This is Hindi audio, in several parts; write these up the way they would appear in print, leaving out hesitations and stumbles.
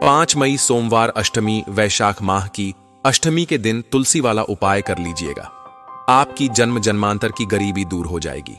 5 मई सोमवार अष्टमी वैशाख माह की अष्टमी के दिन तुलसी वाला उपाय कर लीजिएगा। आपकी जन्म जन्मांतर की गरीबी दूर हो जाएगी।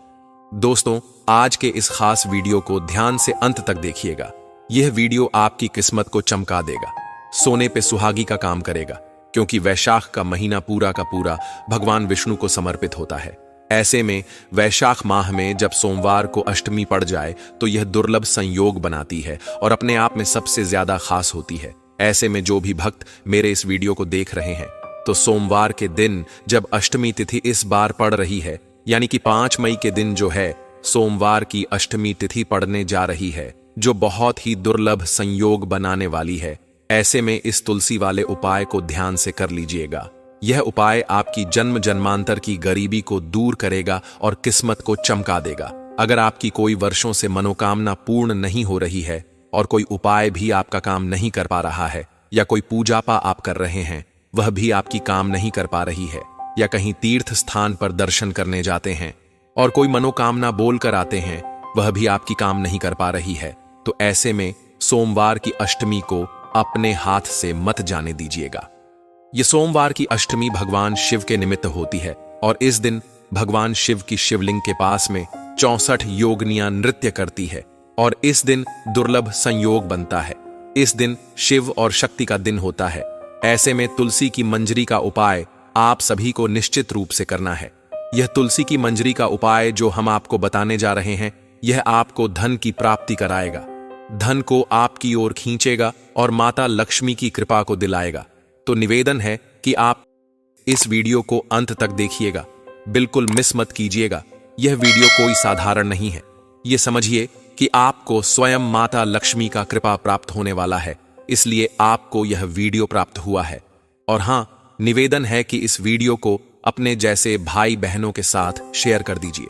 दोस्तों, आज के इस खास वीडियो को ध्यान से अंत तक देखिएगा। यह वीडियो आपकी किस्मत को चमका देगा, सोने पे सुहागी का काम करेगा, क्योंकि वैशाख का महीना पूरा का पूरा भगवान विष्णु को समर्पित होता है। ऐसे में वैशाख माह में जब सोमवार को अष्टमी पड़ जाए तो यह दुर्लभ संयोग बनाती है और अपने आप में सबसे ज्यादा खास होती है। ऐसे में जो भी भक्त मेरे इस वीडियो को देख रहे हैं, तो सोमवार के दिन जब अष्टमी तिथि इस बार पड़ रही है, यानी कि 5 मई के दिन जो है सोमवार की अष्टमी तिथि पड़ने जा रही है, जो बहुत ही दुर्लभ संयोग बनाने वाली है। ऐसे में इस तुलसी वाले उपाय को ध्यान से कर लीजिएगा। यह उपाय आपकी जन्म जन्मांतर की गरीबी को दूर करेगा और किस्मत को चमका देगा। अगर आपकी कोई वर्षों से मनोकामना पूर्ण नहीं हो रही है और कोई उपाय भी आपका काम नहीं कर पा रहा है, या कोई पूजा पा आप कर रहे हैं वह भी आपकी काम नहीं कर पा रही है, या कहीं तीर्थ स्थान पर दर्शन करने जाते हैं और कोई मनोकामना बोल कर आते हैं वह भी आपकी काम नहीं कर पा रही है, तो ऐसे में सोमवार की अष्टमी को अपने हाथ से मत जाने दीजिएगा। ये सोमवार की अष्टमी भगवान शिव के निमित्त होती है और इस दिन भगवान शिव की शिवलिंग के पास में 64 योगिनियां नृत्य करती है और इस दिन दुर्लभ संयोग बनता है। इस दिन शिव और शक्ति का दिन होता है। ऐसे में तुलसी की मंजरी का उपाय आप सभी को निश्चित रूप से करना है। यह तुलसी की मंजरी का उपाय जो हम आपको बताने जा रहे हैं, यह आपको धन की प्राप्ति कराएगा, धन को आपकी ओर खींचेगा और माता लक्ष्मी की कृपा को दिलाएगा। तो निवेदन है कि आप इस वीडियो को अंत तक देखिएगा, बिल्कुल मिस मत कीजिएगा। यह वीडियो कोई साधारण नहीं है। यह समझिए कि आपको स्वयं माता लक्ष्मी का कृपा प्राप्त होने वाला है, इसलिए आपको यह वीडियो प्राप्त हुआ है। और हां, निवेदन है कि इस वीडियो को अपने जैसे भाई बहनों के साथ शेयर कर दीजिए।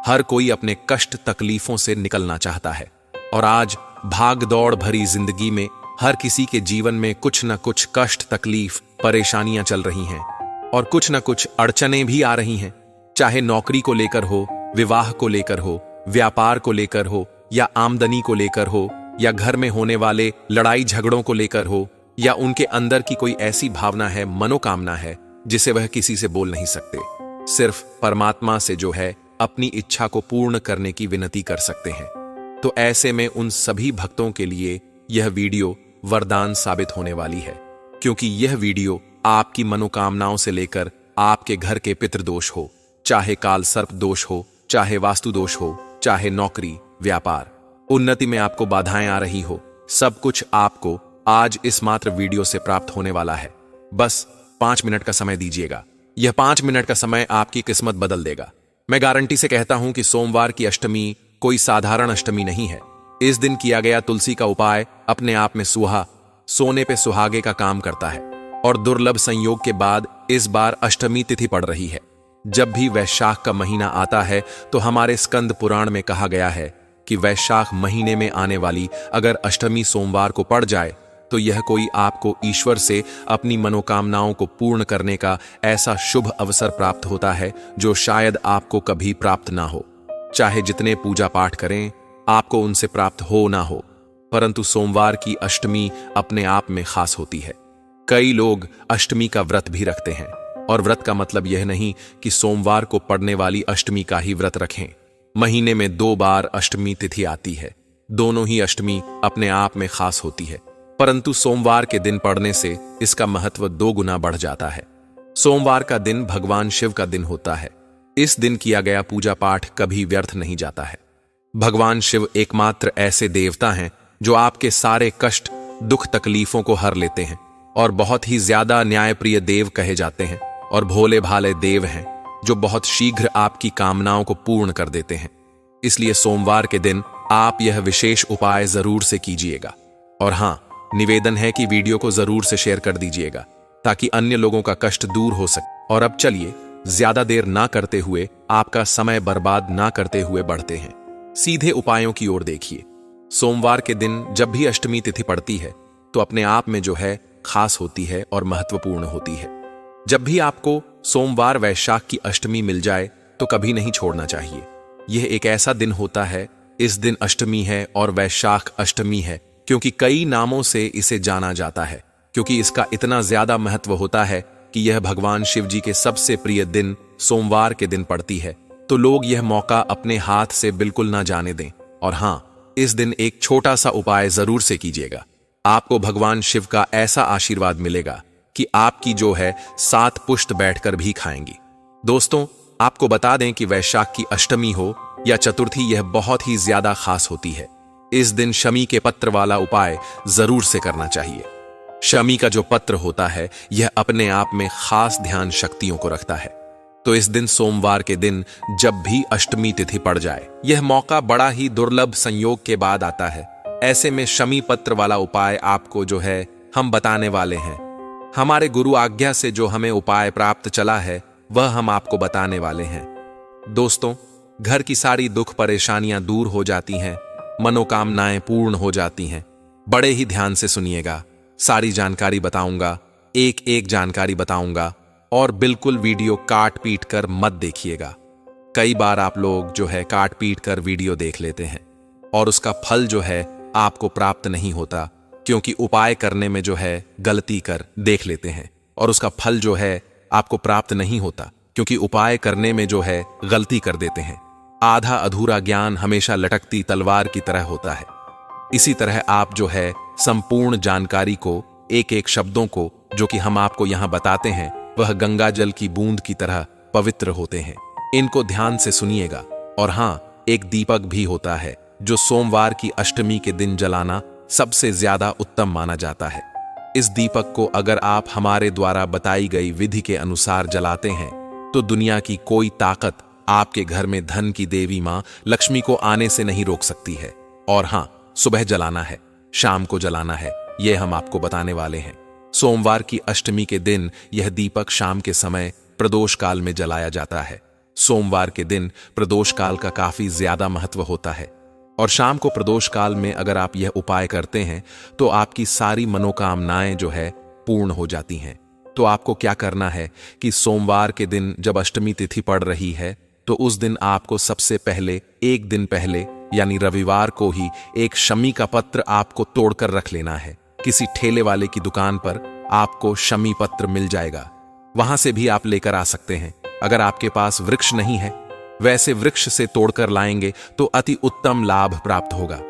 हर कोई अपने कष्ट तकलीफों से निकलना चाहता है और आज भाग दौड़ भरी जिंदगी में हर किसी के जीवन में कुछ न कुछ कष्ट तकलीफ परेशानियां चल रही हैं और कुछ न कुछ अड़चनें भी आ रही हैं, चाहे नौकरी को लेकर हो, विवाह को लेकर हो, व्यापार को लेकर हो, या आमदनी को लेकर हो, या घर में होने वाले लड़ाई झगड़ों को लेकर हो, या उनके अंदर की कोई ऐसी भावना है, मनोकामना है जिसे वह किसी से बोल नहीं सकते। सिर्फ परमात्मा से जो है अपनी इच्छा को पूर्ण करने की विनती कर सकते हैं। तो ऐसे में उन सभी भक्तों के लिए यह वीडियो वरदान साबित होने वाली है, क्योंकि यह वीडियो आपकी मनोकामनाओं से लेकर आपके घर के पितृदोष हो, चाहे काल सर्प दोष हो, चाहे वास्तु दोष हो, चाहे नौकरी, व्यापार, उन्नति में आपको बाधाएं आ रही हो, सब कुछ आपको आज इस मात्र वीडियो से प्राप्त होने वाला है। बस 5 मिनट का समय दीजिएगा। यह 5 मिनट का समय आपकी किस्मत बदल देगा। मैं गारंटी से कहता हूं कि सोमवार की अष्टमी कोई साधारण अष्टमी नहीं है। इस दिन किया गया तुलसी का उपाय अपने आप में सोने पे सुहागे का काम करता है और दुर्लभ संयोग के बाद इस बार अष्टमी तिथि पड़ रही है। जब भी वैशाख का महीना आता है तो हमारे स्कंद पुराण में कहा गया है कि वैशाख महीने में आने वाली अगर अष्टमी सोमवार को पड़ जाए तो यह कोई आपको ईश्वर से अपनी मनोकामनाओं को पूर्ण करने का ऐसा शुभ अवसर प्राप्त होता है जो शायद आपको कभी प्राप्त ना हो। चाहे जितने पूजा पाठ करें, आपको उनसे प्राप्त हो ना हो, परंतु सोमवार की अष्टमी अपने आप में खास होती है। कई लोग अष्टमी का व्रत भी रखते हैं और व्रत का मतलब यह नहीं कि सोमवार को पड़ने वाली अष्टमी का ही व्रत रखें। महीने में 2 बार अष्टमी तिथि आती है। दोनों ही अष्टमी अपने आप में खास होती है, परंतु सोमवार के दिन पड़ने से इसका महत्व 2 गुना बढ़ जाता है। सोमवार का दिन भगवान शिव का दिन होता है। इस दिन किया गया पूजा पाठ कभी व्यर्थ नहीं जाता है। भगवान शिव एकमात्र ऐसे देवता हैं जो आपके सारे कष्ट दुख तकलीफों को हर लेते हैं और बहुत ही ज्यादा न्यायप्रिय देव कहे जाते हैं और भोले भाले देव हैं जो बहुत शीघ्र आपकी कामनाओं को पूर्ण कर देते हैं। इसलिए सोमवार के दिन आप यह विशेष उपाय जरूर से कीजिएगा। और हां, निवेदन है कि वीडियो को जरूर से शेयर कर दीजिएगा ताकि अन्य लोगों का कष्ट दूर हो सके। और अब चलिए ज्यादा देर ना करते हुए, आपका समय बर्बाद ना करते हुए बढ़ते हैं सीधे उपायों की ओर। देखिए, सोमवार के दिन जब भी अष्टमी तिथि पड़ती है तो अपने आप में जो है खास होती है और महत्वपूर्ण होती है। जब भी आपको सोमवार वैशाख की अष्टमी मिल जाए तो कभी नहीं छोड़ना चाहिए। यह एक ऐसा दिन होता है, इस दिन अष्टमी है और वैशाख अष्टमी है, क्योंकि कई नामों से इसे जाना जाता है, क्योंकि इसका इतना ज्यादा महत्व होता है कि यह भगवान शिव जी के सबसे प्रिय दिन सोमवार के दिन पड़ती है। तो लोग यह मौका अपने हाथ से बिल्कुल ना जाने दें। और हाँ, इस दिन एक छोटा सा उपाय जरूर से कीजिएगा। आपको भगवान शिव का ऐसा आशीर्वाद मिलेगा कि आपकी जो है 7 पुश्त बैठकर भी खाएंगी। दोस्तों, आपको बता दें कि वैशाख की अष्टमी हो या चतुर्थी, यह बहुत ही ज्यादा खास होती है। इस दिन शमी के पत्र वाला उपाय जरूर से करना चाहिए। शमी का जो पत्र होता है यह अपने आप में खास ध्यान शक्तियों को रखता है। तो इस दिन सोमवार के दिन जब भी अष्टमी तिथि पड़ जाए, यह मौका बड़ा ही दुर्लभ संयोग के बाद आता है। ऐसे में शमी पत्र वाला उपाय आपको जो है हम बताने वाले हैं। हमारे गुरु आज्ञा से जो हमें उपाय प्राप्त चला है वह हम आपको बताने वाले हैं। दोस्तों, घर की सारी दुख परेशानियां दूर हो जाती हैं, मनोकामनाएं पूर्ण हो जाती हैं। बड़े ही ध्यान से सुनिएगा, सारी जानकारी बताऊंगा, एक एक जानकारी बताऊंगा, और बिल्कुल वीडियो काट पीट कर मत देखिएगा। कई बार आप लोग जो है काट पीट कर वीडियो देख लेते हैं और उसका फल जो है आपको प्राप्त नहीं होता, क्योंकि उपाय करने में जो है गलती कर देख लेते हैं और उसका फल जो है आपको प्राप्त नहीं होता, क्योंकि उपाय करने में जो है गलती कर देते हैं। आधा अधूरा ज्ञान हमेशा लटकती तलवार की तरह होता है। इसी तरह आप जो है संपूर्ण जानकारी को, एक एक शब्दों को जो कि हम आपको यहां बताते हैं, वह गंगा जल की बूंद की तरह पवित्र होते हैं। इनको ध्यान से सुनिएगा। और हां, एक दीपक भी होता है जो सोमवार की अष्टमी के दिन जलाना सबसे ज्यादा उत्तम माना जाता है। इस दीपक को अगर आप हमारे द्वारा बताई गई विधि के अनुसार जलाते हैं तो दुनिया की कोई ताकत आपके घर में धन की देवी मां लक्ष्मी को आने से नहीं रोक सकती है। और हां, सुबह जलाना है, शाम को जलाना है, यह हम आपको बताने वाले हैं। सोमवार की अष्टमी के दिन यह दीपक शाम के समय प्रदोष काल में जलाया जाता है। सोमवार के दिन प्रदोष काल का काफी ज्यादा महत्व होता है और शाम को प्रदोष काल में अगर आप यह उपाय करते हैं तो आपकी सारी मनोकामनाएं जो है पूर्ण हो जाती हैं। तो आपको क्या करना है कि सोमवार के दिन जब अष्टमी तिथि पड़ रही है तो उस दिन आपको सबसे पहले, एक दिन पहले यानी रविवार को ही, एक शमी का पत्र आपको तोड़कर रख लेना है। किसी ठेले वाले की दुकान पर आपको शमी पत्र मिल जाएगा, वहां से भी आप लेकर आ सकते हैं। अगर आपके पास वृक्ष नहीं है, वैसे वृक्ष से तोड़कर लाएंगे तो अति उत्तम लाभ प्राप्त होगा।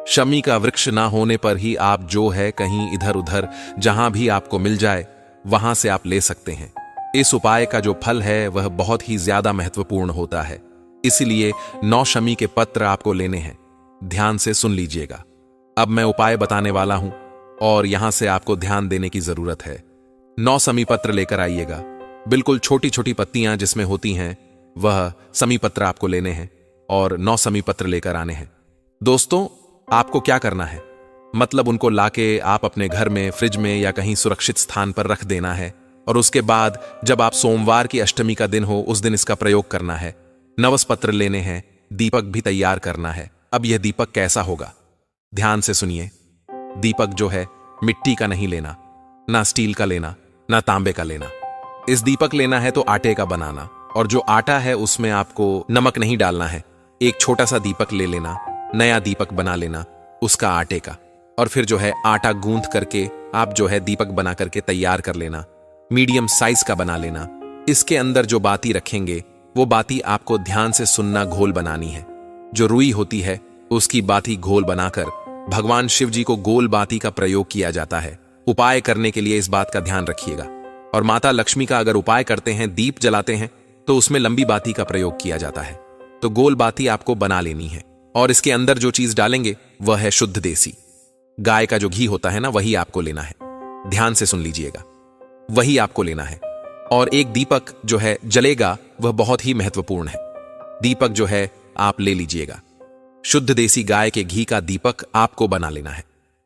शमी का वृक्ष ना होने पर ही आप जो है कहीं इधर उधर जहां भी आपको मिल जाए वहां से आप ले सकते हैं। इस उपाय का जो फल है वह बहुत ही ज्यादा महत्वपूर्ण होता है, इसलिए 9 शमी के पत्र आपको लेने हैं। ध्यान से सुन लीजिएगा। अब मैं उपाय बताने वाला हूं और यहां से आपको ध्यान देने की जरूरत है। 9 शमी पत्र लेकर आइएगा। बिल्कुल छोटी छोटी पत्तियां जिसमें होती हैं वह शमी पत्र आपको लेने हैं और 9 शमी पत्र लेकर आने हैं। दोस्तों, आपको क्या करना है, मतलब उनको लाके आप अपने घर में, फ्रिज में या कहीं सुरक्षित स्थान पर रख देना है और उसके बाद जब आप सोमवार की अष्टमी का दिन हो उस दिन इसका प्रयोग करना है। नवस पत्र लेने हैं, दीपक भी तैयार करना है। अब यह दीपक कैसा होगा, ध्यान से सुनिए। दीपक जो है मिट्टी का नहीं लेना, ना स्टील का लेना, ना तांबे का लेना। इस दीपक लेना है तो आटे का बनाना, और जो आटा है उसमें आपको नमक नहीं डालना है। एक छोटा सा दीपक ले लेना, नया दीपक बना लेना उसका आटे का, और फिर जो है आटा गूंथ करके आप जो है दीपक बना करके तैयार कर लेना। मीडियम साइज का बना लेना। इसके अंदर जो बाती रखेंगे वो बाती आपको ध्यान से सुनना, घोल बनानी है। जो रुई होती है उसकी बाती घोल बनाकर भगवान शिव जी को गोल बाती का प्रयोग किया जाता है। उपाय करने के लिए इस बात का ध्यान रखिएगा। और माता लक्ष्मी का अगर उपाय करते हैं, दीप जलाते हैं, तो उसमें लंबी बाती का प्रयोग किया जाता है। तो गोल बाती आपको बना लेनी है और इसके अंदर जो चीज डालेंगे वह है शुद्ध देसी गाय का जो घी होता है ना, वही आपको लेना है। ध्यान से सुन लीजिएगा, वही आपको लेना है। और एक दीपक जो है जलेगा वह बहुत ही महत्वपूर्ण है। दीपक जो है आप ले लीजिएगा, शुद्ध देसी गाय के घी का दीपक आपको बना लेना है।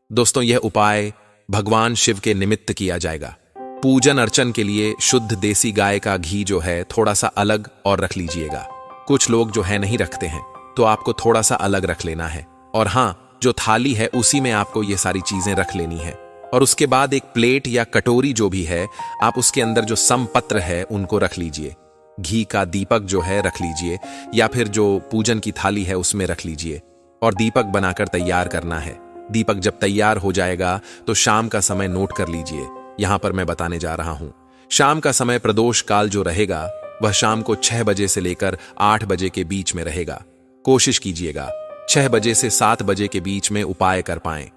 दोस्तों, यह उपाय भगवान शिव के निमित्त किया जाएगा। पूजन अर्चन के लिए शुद्ध देसी गाय का घी जो है थोड़ा सा अलग और रख लीजिएगा। कुछ लोग जो है नहीं रखते हैं, तो आपको थोड़ा सा अलग रख लेना है। और हां, जो थाली है उसी में आपको ये सारी चीजें रख लेनी है। और उसके बाद एक प्लेट या कटोरी जो भी है, आप उसके अंदर जो समपत्र है उनको रख लीजिए। घी का दीपक जो है रख लीजिए, या फिर जो पूजन की थाली है उसमें रख लीजिए और दीपक बनाकर तैयार करना है। दीपक जब तैयार हो जाएगा तो शाम का समय नोट कर लीजिए। यहां पर मैं बताने जा रहा हूं। शाम का समय प्रदोष काल जो रहेगा वह शाम को 6 बजे से लेकर 8 बजे के बीच में रहेगा। कोशिश कीजिएगा 6 बजे से 7 बजे के बीच में उपाय कर पाएं।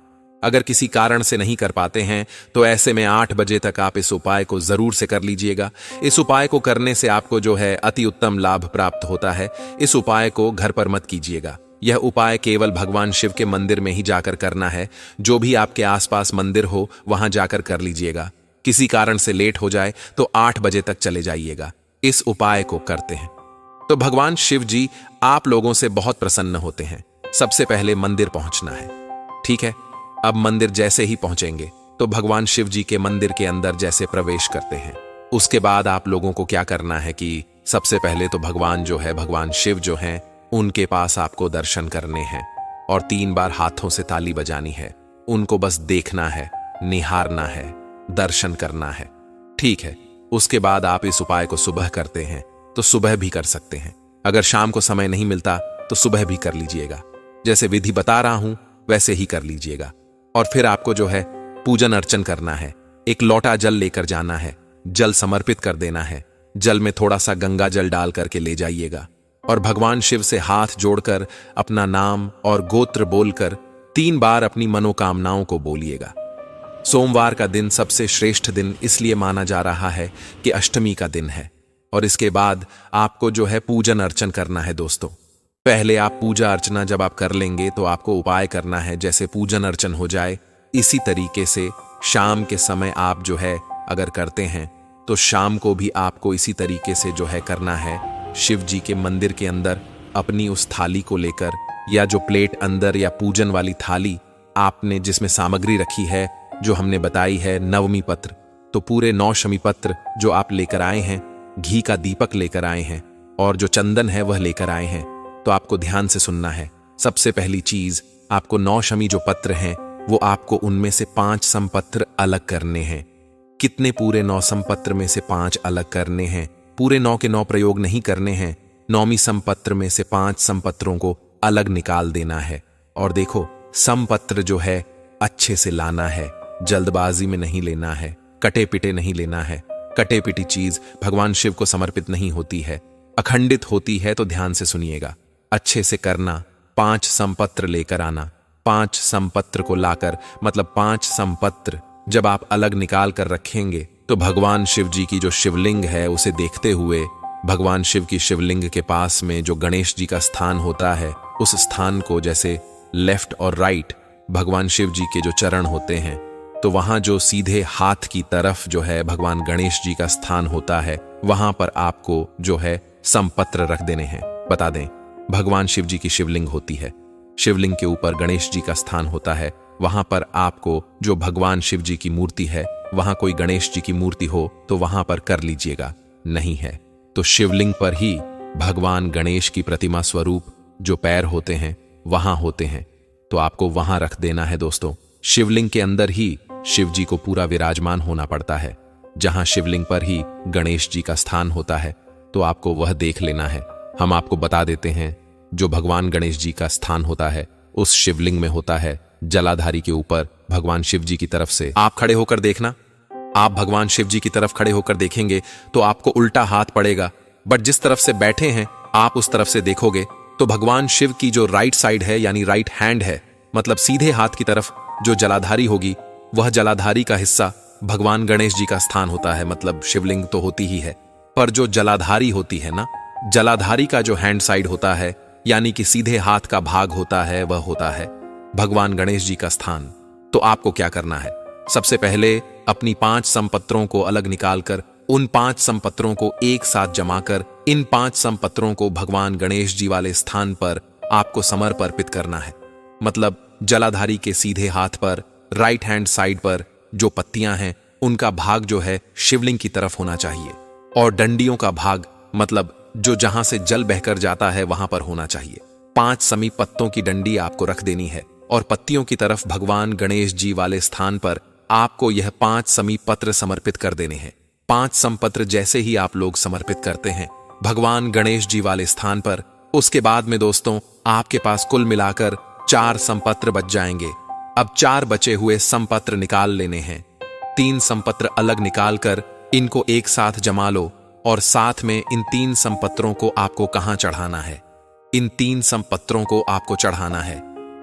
अगर किसी कारण से नहीं कर पाते हैं तो ऐसे में 8 बजे तक आप इस उपाय को जरूर से कर लीजिएगा। इस उपाय को करने से आपको जो है अति उत्तम लाभ प्राप्त होता है। इस उपाय को घर पर मत कीजिएगा। यह उपाय केवल भगवान शिव के मंदिर में ही जाकर करना है। जो भी आपके आसपास मंदिर हो वहां जाकर कर लीजिएगा। किसी कारण से लेट हो जाए तो 8 बजे तक चले जाइएगा। इस उपाय को करते हैं तो भगवान शिव जी आप लोगों से बहुत प्रसन्न होते हैं। सबसे पहले मंदिर पहुंचना है, ठीक है। अब मंदिर जैसे ही पहुंचेंगे तो भगवान शिव जी के मंदिर के अंदर जैसे प्रवेश करते हैं, उसके बाद आप लोगों को क्या करना है कि सबसे पहले तो भगवान जो है, भगवान शिव जो हैं, उनके पास आपको दर्शन करने हैं और 3 बार हाथों से ताली बजानी है। उनको बस देखना है, निहारना है, दर्शन करना है, ठीक है। उसके बाद आप इस उपाय को सुबह करते हैं तो सुबह भी कर सकते हैं। अगर शाम को समय नहीं मिलता तो सुबह भी कर लीजिएगा। जैसे विधि बता रहा हूं वैसे ही कर लीजिएगा। और फिर आपको जो है पूजन अर्चन करना है। एक लोटा जल लेकर जाना है, जल समर्पित कर देना है। जल में थोड़ा सा गंगा जल डाल करके ले जाइएगा और भगवान शिव से हाथ जोड़कर अपना नाम और गोत्र बोलकर 3 बार अपनी मनोकामनाओं को बोलिएगा। सोमवार का दिन सबसे श्रेष्ठ दिन इसलिए माना जा रहा है कि अष्टमी का दिन है। और इसके बाद आपको जो है पूजन अर्चन करना है दोस्तों। पहले आप पूजा अर्चना जब आप कर लेंगे तो आपको उपाय करना है जैसे पूजन अर्चन हो जाए इसी तरीके से शाम के समय आप जो है अगर करते हैं तो शाम को भी आपको इसी तरीके से जो है करना है। शिव जी के मंदिर के अंदर अपनी उस थाली को लेकर या जो प्लेट अंदर या पूजन वाली थाली आपने जिसमें सामग्री रखी है जो हमने बताई है नवमी पत्र, तो पूरे 9 शमी पत्र जो आप लेकर आए हैं, घी का दीपक लेकर आए हैं और जो चंदन है वह लेकर आए हैं, तो आपको ध्यान से सुनना है। सबसे पहली चीज आपको 9 शमी जो पत्र हैं वो आपको उनमें से 5 समपत्र अलग करने हैं। कितने? पूरे 9 समपत्र में से 5 अलग करने हैं। पूरे 9 के 9 प्रयोग नहीं करने हैं। 9वीं समपत्र में से 5 समपत्रों को अलग निकाल देना है। और देखो समपत्र जो है अच्छे से लाना है, जल्दबाजी में नहीं लेना है, कटे पिटे नहीं लेना है। कटे पिटी चीज भगवान शिव को समर्पित नहीं होती है, अखंडित होती है। तो ध्यान से सुनिएगा, अच्छे से करना। 5 समपत्र लेकर आना। 5 समपत्र को लाकर मतलब 5 समपत्र जब आप अलग निकाल कर रखेंगे तो भगवान शिव जी की जो शिवलिंग है उसे देखते हुए भगवान शिव की शिवलिंग के पास में जो गणेश जी का स्थान होता है उस स्थान को जैसे लेफ्ट और राइट भगवान शिव जी के जो चरण होते हैं तो वहां जो सीधे हाथ की तरफ जो है भगवान गणेश जी का स्थान होता है वहां पर आपको जो है समपत्र रख देने हैं। बता दें भगवान शिव जी की शिवलिंग होती है, शिवलिंग के ऊपर गणेश जी का स्थान होता है। वहां पर आपको जो भगवान शिव जी की मूर्ति है वहां कोई गणेश जी की मूर्ति हो तो वहां पर कर लीजिएगा, नहीं है तो शिवलिंग पर ही भगवान गणेश की प्रतिमा स्वरूप जो पैर होते हैं वहां होते हैं तो आपको वहां रख देना है दोस्तों। शिवलिंग के अंदर ही शिव जी को पूरा विराजमान होना पड़ता है। जहां शिवलिंग पर ही गणेश जी का स्थान होता है तो आपको वह देख लेना है। हम आपको बता देते हैं जो भगवान गणेश जी का स्थान होता है उस शिवलिंग में होता है जलाधारी के ऊपर भगवान शिव जी की तरफ से आप खड़े होकर देखना। आप भगवान शिव जी की तरफ खड़े होकर देखेंगे तो आपको उल्टा हाथ पड़ेगा, बट जिस तरफ से बैठे हैं आप उस तरफ से देखोगे तो भगवान शिव की जो राइट साइड है यानी राइट हैंड है मतलब सीधे हाथ की तरफ जो जलाधारी होगी वह जलाधारी का हिस्सा भगवान गणेश जी का स्थान होता है। मतलब शिवलिंग तो होती ही है पर जो जलाधारी होती है ना, जलाधारी का जो हैंड साइड होता है यानी कि सीधे हाथ का भाग होता है वह होता है भगवान गणेश जी का स्थान। तो आपको क्या करना है, सबसे पहले अपनी 5 समपत्रों को अलग निकालकर उन 5 समपत्रों को एक साथ जमाकर इन 5 समपत्रों को भगवान गणेश जी वाले स्थान पर आपको समर्पित करना है। मतलब जलाधारी के सीधे हाथ पर राइट हैंड साइड पर जो पत्तियां हैं उनका भाग जो है शिवलिंग की तरफ होना चाहिए और डंडियों का भाग मतलब जो जहां से जल बहकर जाता है वहां पर होना चाहिए। 5 समी पत्तों की डंडी आपको रख देनी है और पत्तियों की तरफ भगवान गणेश जी वाले स्थान पर आपको यह 5 समी पत्र समर्पित कर देने हैं। 5 समपत्र जैसे ही आप लोग समर्पित करते हैं भगवान गणेश जी वाले स्थान पर, उसके बाद में दोस्तों आपके पास कुल मिलाकर 4 समपत्र बच जाएंगे। अब 4 बचे हुए समपत्र निकाल लेने हैं। 3 समपत्र अलग निकालकर इनको एक साथ जमा लो और साथ में इन 3 समपत्रों को आपको कहां चढ़ाना है? इन 3 समपत्रों को आपको चढ़ाना है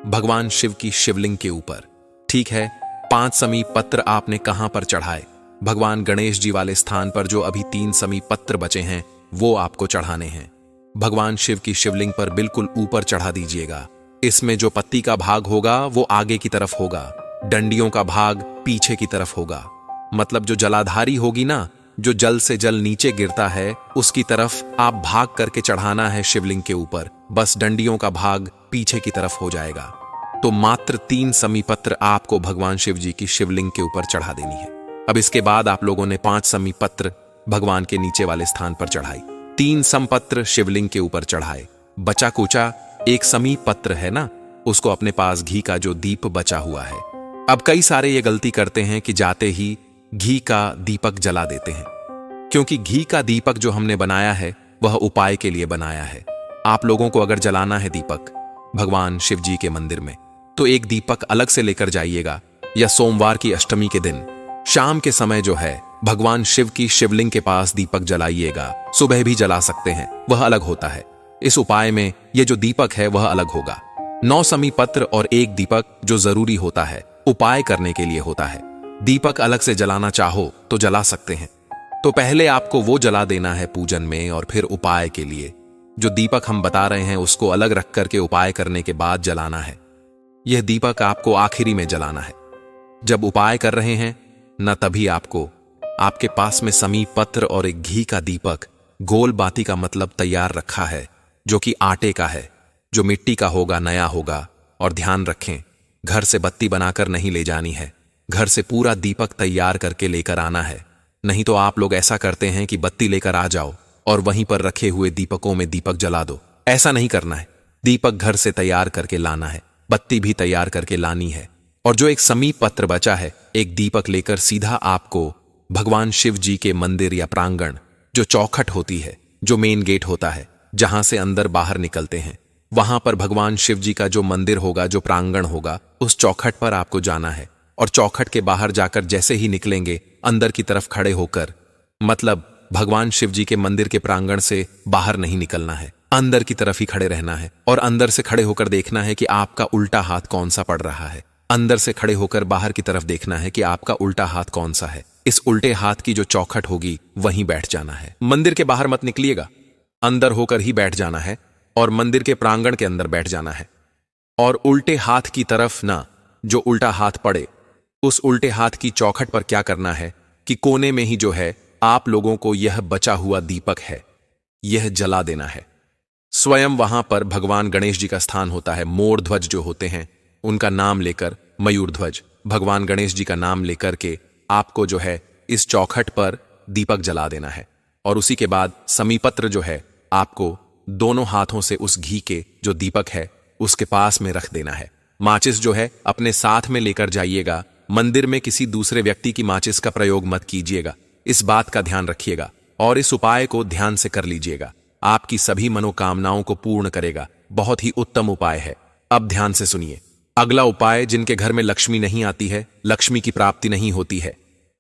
भगवान शिव की शिवलिंग के ऊपर। ठीक है, 5 समीप पत्र आपने कहां पर चढ़ाए? भगवान गणेश जी वाले स्थान पर जो अभी 3 समीप पत्र बचे हैं वो आपको चढ़ाने हैं। भगवान शिव की शिवलिंग पर बिल्कुल ऊपर चढ़ा दीजिएगा। इसमें जो पत्ती का भाग होगा वो आगे की तरफ होगा, डंडियों का भाग पीछे की तरफ होगा। मतलब जो जलाधारी होगी ना, जो जल से जल नीचे गिरता है उसकी तरफ आप भाग करके चढ़ाना है शिवलिंग के ऊपर। बस डंडियों का भाग पीछे की तरफ हो जाएगा। तो मात्र 3 समीपत्र आपको भगवान शिव जी की शिवलिंग के ऊपर चढ़ा देनी है। अब इसके बाद आप लोगों ने 5 समीपत्र भगवान के नीचे वाले स्थान पर चढ़ाई, 3 समपत्र शिवलिंग के ऊपर चढ़ाए। बचा कुचा एक समीप पत्र है ना, उसको अपने पास घी का जो दीप बचा हुआ है। अब कई सारे ये गलती करते हैं कि जाते ही घी का दीपक जला देते हैं, क्योंकि घी का दीपक जो हमने बनाया है वह उपाय के लिए बनाया है। आप लोगों को अगर जलाना है दीपक भगवान शिव जी के मंदिर में तो एक दीपक अलग से लेकर जाइएगा, या सोमवार की अष्टमी के दिन शाम के समय जो है भगवान शिव की शिवलिंग के पास दीपक जलाइएगा। सुबह भी जला सकते हैं, वह अलग होता है। इस उपाय में ये जो दीपक है वह अलग होगा। 9 समीपत्र और एक दीपक जो जरूरी होता है उपाय करने के लिए होता है। दीपक अलग से जलाना चाहो तो जला सकते हैं। तो पहले आपको वो जला देना है पूजन में और फिर उपाय के लिए। जो दीपक हम बता रहे हैं उसको अलग रख करके उपाय करने के बाद जलाना है। यह दीपक आपको आखिरी में जलाना है। जब उपाय कर रहे हैं न तभी आपको आपके पास में समीप पत्र और एक घी का दीपक गोल बाती का मतलब तैयार रखा है, जो कि आटे का है, जो मिट्टी का होगा, नया होगा। और ध्यान रखें, घर से बत्ती बनाकर नहीं ले जानी है, घर से पूरा दीपक तैयार करके लेकर आना है। नहीं तो आप लोग ऐसा करते हैं कि बत्ती लेकर आ जाओ और वहीं पर रखे हुए दीपकों में दीपक जला दो। ऐसा नहीं करना है। दीपक घर से तैयार करके लाना है, बत्ती भी तैयार करके लानी है। और जो एक समीप पत्र बचा है, एक दीपक लेकर सीधा आपको भगवान शिव जी के मंदिर या प्रांगण, जो चौखट होती है, जो मेन गेट होता है जहां से अंदर बाहर निकलते हैं, वहां पर भगवान शिव जी का जो मंदिर होगा, जो प्रांगण होगा, उस चौखट पर आपको जाना है। और चौखट के बाहर जाकर जैसे ही निकलेंगे अंदर की तरफ खड़े होकर, मतलब भगवान शिव जी के मंदिर के प्रांगण से बाहर नहीं निकलना है, अंदर की तरफ ही खड़े रहना है। और अंदर से खड़े होकर देखना है कि आपका उल्टा हाथ कौन सा पड़ रहा है। अंदर से खड़े होकर बाहर की तरफ देखना है कि आपका उल्टा हाथ कौन सा है। इस उल्टे हाथ की जो चौखट होगी वहीं बैठ जाना है। मंदिर के बाहर मत निकलिएगा, अंदर होकर ही बैठ जाना है और मंदिर के प्रांगण के अंदर बैठ जाना है। और उल्टे हाथ की तरफ ना, जो उल्टा हाथ पड़े उस उल्टे हाथ की चौखट पर क्या करना है कि कोने में ही जो है आप लोगों को यह बचा हुआ दीपक है, यह जला देना है। स्वयं वहां पर भगवान गणेश जी का स्थान होता है। मोर ध्वज जो होते हैं उनका नाम लेकर, मयूर ध्वज, भगवान गणेश जी का नाम लेकर के आपको जो है इस चौखट पर दीपक जला देना है। और उसी के बाद समीपत्र जो है आपको दोनों हाथों से उस घी के जो दीपक है उसके पास में रख देना है। माचिस जो है अपने साथ में लेकर जाइएगा। मंदिर में किसी दूसरे व्यक्ति की माचिस का प्रयोग मत कीजिएगा, इस बात का ध्यान रखिएगा। और इस उपाय को ध्यान से कर लीजिएगा, आपकी सभी मनोकामनाओं को पूर्ण करेगा। बहुत ही उत्तम उपाय है। अब ध्यान से सुनिए। अगला उपाय, जिनके घर में लक्ष्मी नहीं आती है, लक्ष्मी की प्राप्ति नहीं होती है,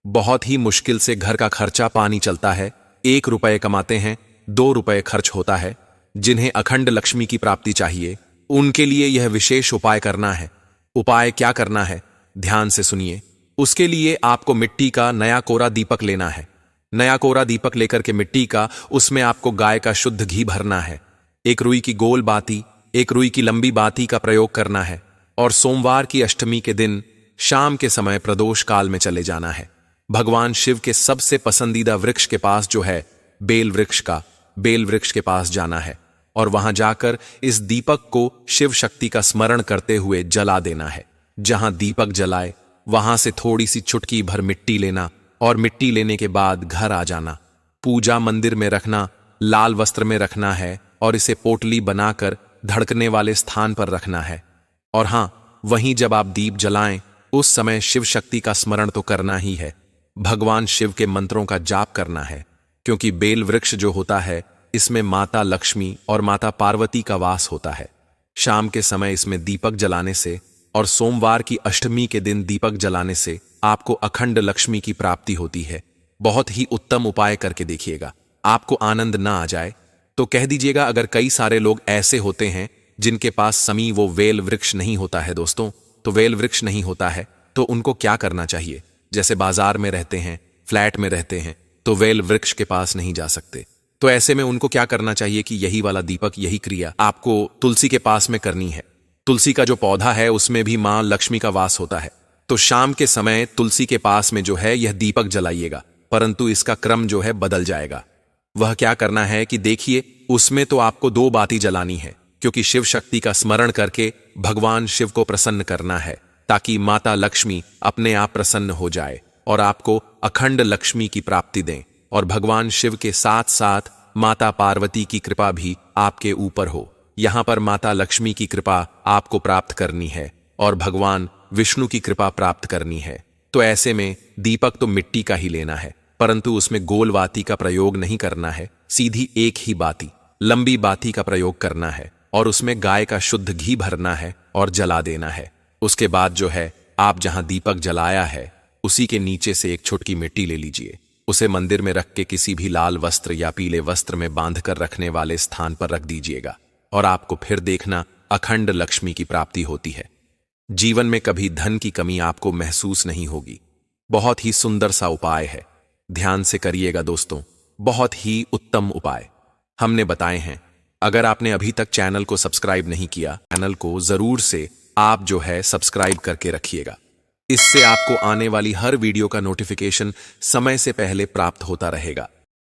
बहुत ही मुश्किल से घर का खर्चा पानी चलता है, 1 रुपये कमाते हैं, 2 रुपये खर्च होता है, जिन्हें अखंड लक्ष्मी की प्राप्ति चाहिए, उनके लिए यह विशेष उपाय करना है। उपाय क्या करना है, ध्यान से सुनिए। उसके लिए आपको मिट्टी का नया कोरा दीपक लेना है। नया कोरा दीपक लेकर के मिट्टी का, उसमें आपको गाय का शुद्ध घी भरना है। 1 रुई की गोल बाती, 1 रुई की लंबी बाती का प्रयोग करना है। और सोमवार की अष्टमी के दिन शाम के समय प्रदोष काल में चले जाना है। भगवान शिव के सबसे पसंदीदा वृक्ष के पास जो है बेल वृक्ष के पास जाना है। और वहां जाकर इस दीपक को शिव शक्ति का स्मरण करते हुए जला देना है। जहां दीपक जलाए वहां से थोड़ी सी चुटकी भर मिट्टी लेना और मिट्टी लेने के बाद घर आ जाना। पूजा मंदिर में रखना, लाल वस्त्र में रखना है और इसे पोटली बनाकर धड़कने वाले स्थान पर रखना है। और हां, वहीं जब आप दीप जलाएं उस समय शिव शक्ति का स्मरण तो करना ही है। भगवान शिव के मंत्रों का जाप करना है, क्योंकि बेल वृक्ष जो होता है इसमें माता लक्ष्मी और माता पार्वती का वास होता है। शाम के समय इसमें दीपक जलाने से और सोमवार की अष्टमी के दिन दीपक जलाने से आपको अखंड लक्ष्मी की प्राप्ति होती है। बहुत ही उत्तम उपाय करके देखिएगा। आपको आनंद ना आ जाए तो कह दीजिएगा। अगर कई सारे लोग ऐसे होते हैं जिनके पास समी वो वेल वृक्ष नहीं होता है दोस्तों, तो वेल वृक्ष नहीं होता है तो उनको क्या करना चाहिए? जैसे बाजार में रहते हैं, फ्लैट में रहते हैं, तो वेल वृक्ष के पास नहीं जा सकते, तो ऐसे में उनको क्या करना चाहिए कि यही वाला दीपक, यही क्रिया आपको तुलसी के पास में करनी है। तुलसी का जो पौधा है उसमें भी मां लक्ष्मी का वास होता है, तो शाम के समय तुलसी के पास में जो है यह दीपक जलाइएगा, परंतु इसका क्रम जो है बदल जाएगा। वह क्या करना है कि देखिए, उसमें तो आपको 2 बाती जलानी है, क्योंकि शिव शक्ति का स्मरण करके भगवान शिव को प्रसन्न करना है, ताकि माता लक्ष्मी अपने आप प्रसन्न हो जाए और आपको अखंड लक्ष्मी की प्राप्ति दें, और भगवान शिव के साथ साथ माता पार्वती की कृपा भी आपके ऊपर हो। यहां पर माता लक्ष्मी की कृपा आपको प्राप्त करनी है और भगवान विष्णु की कृपा प्राप्त करनी है। तो ऐसे में दीपक तो मिट्टी का ही लेना है, परंतु उसमें गोल बाती का प्रयोग नहीं करना है, सीधी एक ही बाती, लंबी बाती का प्रयोग करना है, और उसमें गाय का शुद्ध घी भरना है और जला देना है। उसके बाद जो है, आप जहां दीपक जलाया है उसी के नीचे से एक छुटकी मिट्टी ले लीजिए, उसे मंदिर में रख के किसी भी लाल वस्त्र या पीले वस्त्र में बांधकर रखने वाले स्थान पर रख दीजिएगा, और आपको फिर देखना अखंड लक्ष्मी की प्राप्ति होती है। जीवन में कभी धन की कमी आपको महसूस नहीं होगी। बहुत ही सुंदर सा उपाय है, ध्यान से करिएगा दोस्तों, बहुत ही उत्तम उपाय हमने बताए हैं। अगर आपने अभी तक चैनल को सब्सक्राइब नहीं किया, चैनल को जरूर से आप जो है सब्सक्राइब करके रखिएगा। इससे आपको आने वाली हर वीडियो का नोटिफिकेशन समय से पहले प्राप्त होता रहेगा।